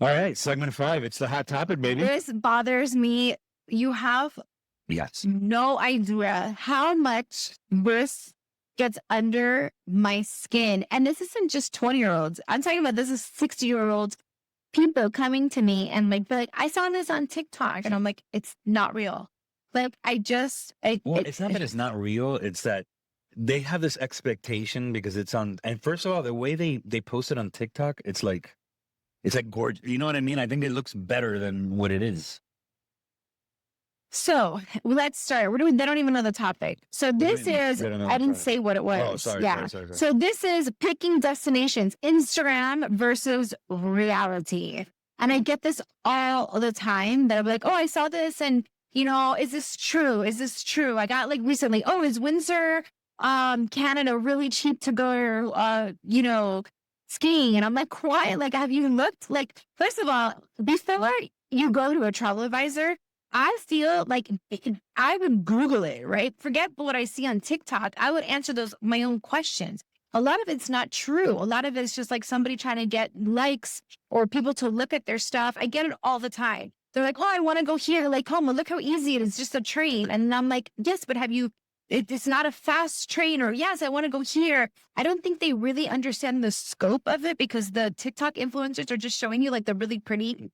All right, segment 5. It's the hot topic, baby. This bothers me. You have Yes. no idea how much this gets under my skin. And this isn't just 20-year-olds. I'm talking about this is 60-year-olds, people coming to me and like, be like, I saw this on TikTok. And I'm like, it's not real. Like, Well, it's not that it's not real. It's that they have this expectation because it's on. And first of all, the way they post it on TikTok, it's like gorgeous. You know what I mean? I think it looks better than what it is. So let's start. They don't even know the topic. So this is, I didn't say what it was. Oh, sorry, yeah. sorry. So this is picking destinations, Instagram versus reality. And I get this all the time that I'm like, oh, I saw this and, is this true? Is this true? I got like recently, oh, is Windsor, Canada really cheap to go, skiing? And I'm like, why? Like, have you looked? Like, first of all, before you go to a travel advisor, I feel like I would Google it, right? Forget what I see on TikTok. I would answer my own questions. A lot of it's not true. A lot of it's just like somebody trying to get likes or people to look at their stuff. I get it all the time. They're like, oh, I want to go here. Like, oh, look how easy it is. Just a train. And I'm like, yes, but it's not a fast train, or yes, I want to go here. I don't think they really understand the scope of it because the TikTok influencers are just showing you like the really pretty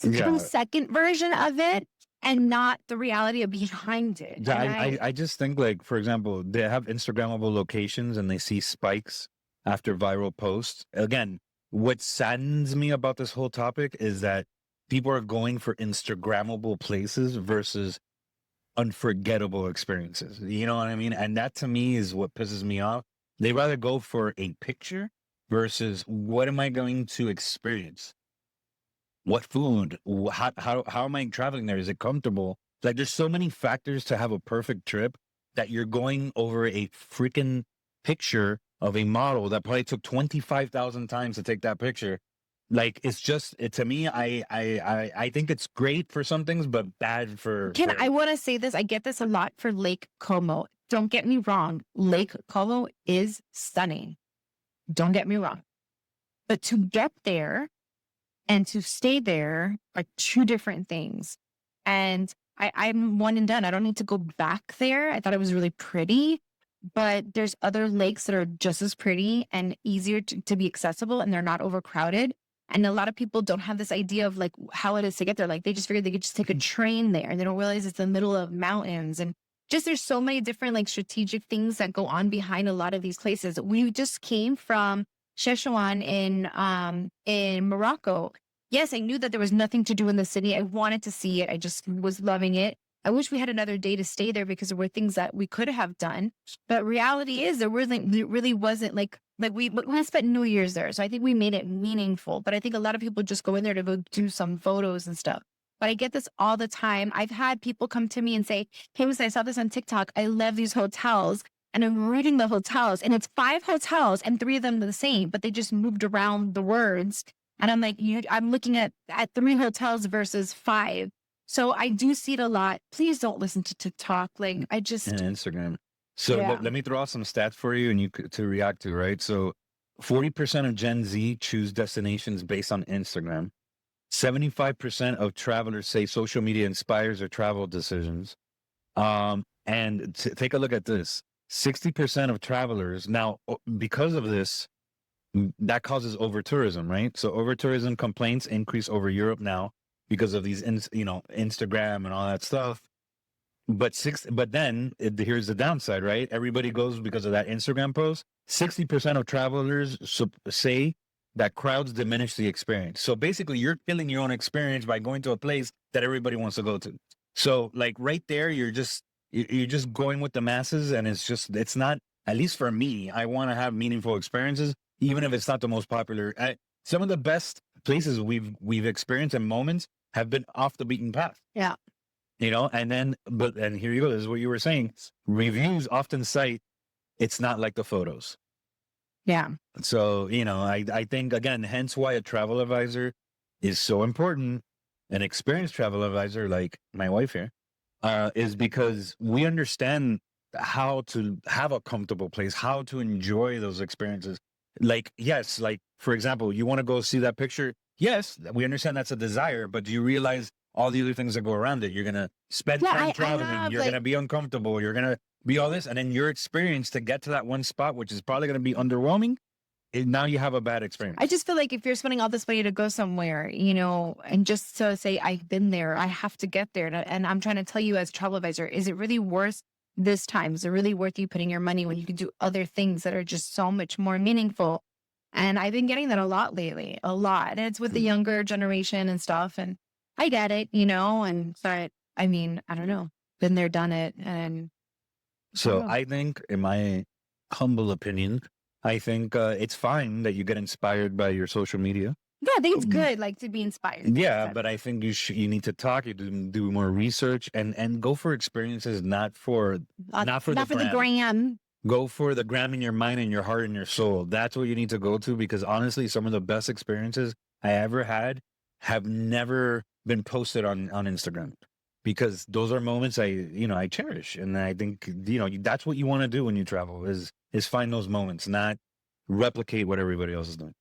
2-second version of it, and not the reality of behind it. Yeah, I just think, like, for example, they have Instagrammable locations and they see spikes after viral posts. Again, what saddens me about this whole topic is that people are going for Instagrammable places versus unforgettable experiences. You know what I mean? And that to me is what pisses me off. They rather go for a picture versus what am I going to experience? What food? How am I traveling there? Is it comfortable? Like, there's so many factors to have a perfect trip that you're going over a freaking picture of a model that probably took 25,000 times to take that picture. Like, it's just to me, I think it's great for some things, but bad for. I want to say this. I get this a lot for Lake Como. Don't get me wrong. Lake Como is stunning. Don't get me wrong. But to get there and to stay there are two different things. And I'm one and done. I don't need to go back there. I thought it was really pretty, but there's other lakes that are just as pretty and easier to be accessible, and they're not overcrowded. And a lot of people don't have this idea of like how it is to get there. Like, they just figured they could just take a train there, and they don't realize it's in the middle of mountains. And just there's so many different like strategic things that go on behind a lot of these places. We just came from Szechuan in Morocco. Yes, I knew that there was nothing to do in the city. I wanted to see it. I just was loving it. I wish we had another day to stay there because there were things that we could have done. But reality is there really wasn't like we spent New Year's there. So I think we made it meaningful. But I think a lot of people just go in there to go do some photos and stuff. But I get this all the time. I've had people come to me and say, hey, I saw this on TikTok. I love these hotels. And I'm reading the hotels, and it's 5 hotels and 3 of them are the same, but they just moved around the words. And I'm like, I'm looking at 3 hotels versus 5. So I do see it a lot. Please don't listen to TikTok. Like, and Instagram. So let me throw out some stats for you and you to react to, right? So 40% of Gen Z choose destinations based on Instagram. 75% of travelers say social media inspires their travel decisions. And take a look at this. 60% of travelers now, because of this, that causes overtourism, right? So overtourism complaints increase over Europe now because of these, Instagram and all that stuff. But then here's the downside, right? Everybody goes because of that Instagram post. 60% of travelers say that crowds diminish the experience. So basically, you're killing your own experience by going to a place that everybody wants to go to. So, like, right there, you're just going with the masses, and it's not. At least for me, I want to have meaningful experiences, even if it's not the most popular. Some of the best places we've experienced and moments have been off the beaten path. Yeah. And here you go. This is what you were saying. Reviews often cite it's not like the photos. Yeah. So, I think, again, hence why a travel advisor is so important. An experienced travel advisor like my wife here is because we understand how to have a comfortable place, how to enjoy those experiences. Like, yes, like, for example, you want to go see that picture. Yes, we understand that's a desire, but do you realize all the other things that go around it? You're going to spend Yeah, time I traveling. have You're going to like, be uncomfortable. You're going to be all this. And then your experience to get to that one spot, which is probably going to be underwhelming, now you have a bad experience. I just feel like if you're spending all this money to go somewhere, you know, and just to say, I've been there, I have to get there. And I'm trying to tell you as travel advisor, is it really worth this time? Is it really worth you putting your money when you can do other things that are just so much more meaningful? And I've been getting that a lot lately, a lot. And it's with the younger generation and stuff. And I get it, you know, but I mean, I don't know, been there, done it. And so I think, in my humble opinion, I think it's fine that you get inspired by your social media. yeah, I think it's good, like, to be inspired. Yeah, but I think you need to talk. You do more research and go for experiences, not for the gram. Go for the gram in your mind and your heart and your soul. That's what you need to go to, because honestly, some of the best experiences I ever had have never been posted on Instagram, because those are moments I cherish, and I think that's what you want to do when you travel is find those moments, not replicate what everybody else is doing.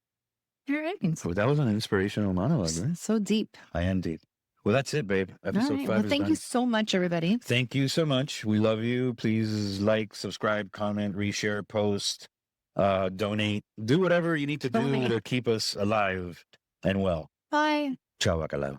You're right. So that was an inspirational monologue, right? So deep. I am deep. Well, that's it, babe. Episode 5 Well, is thank done. you so much, everybody. Thank you so much. We love you. Please like, subscribe, comment, reshare, post, donate. Do whatever you need to do to keep us alive and well. Bye. Ciao, bacalao.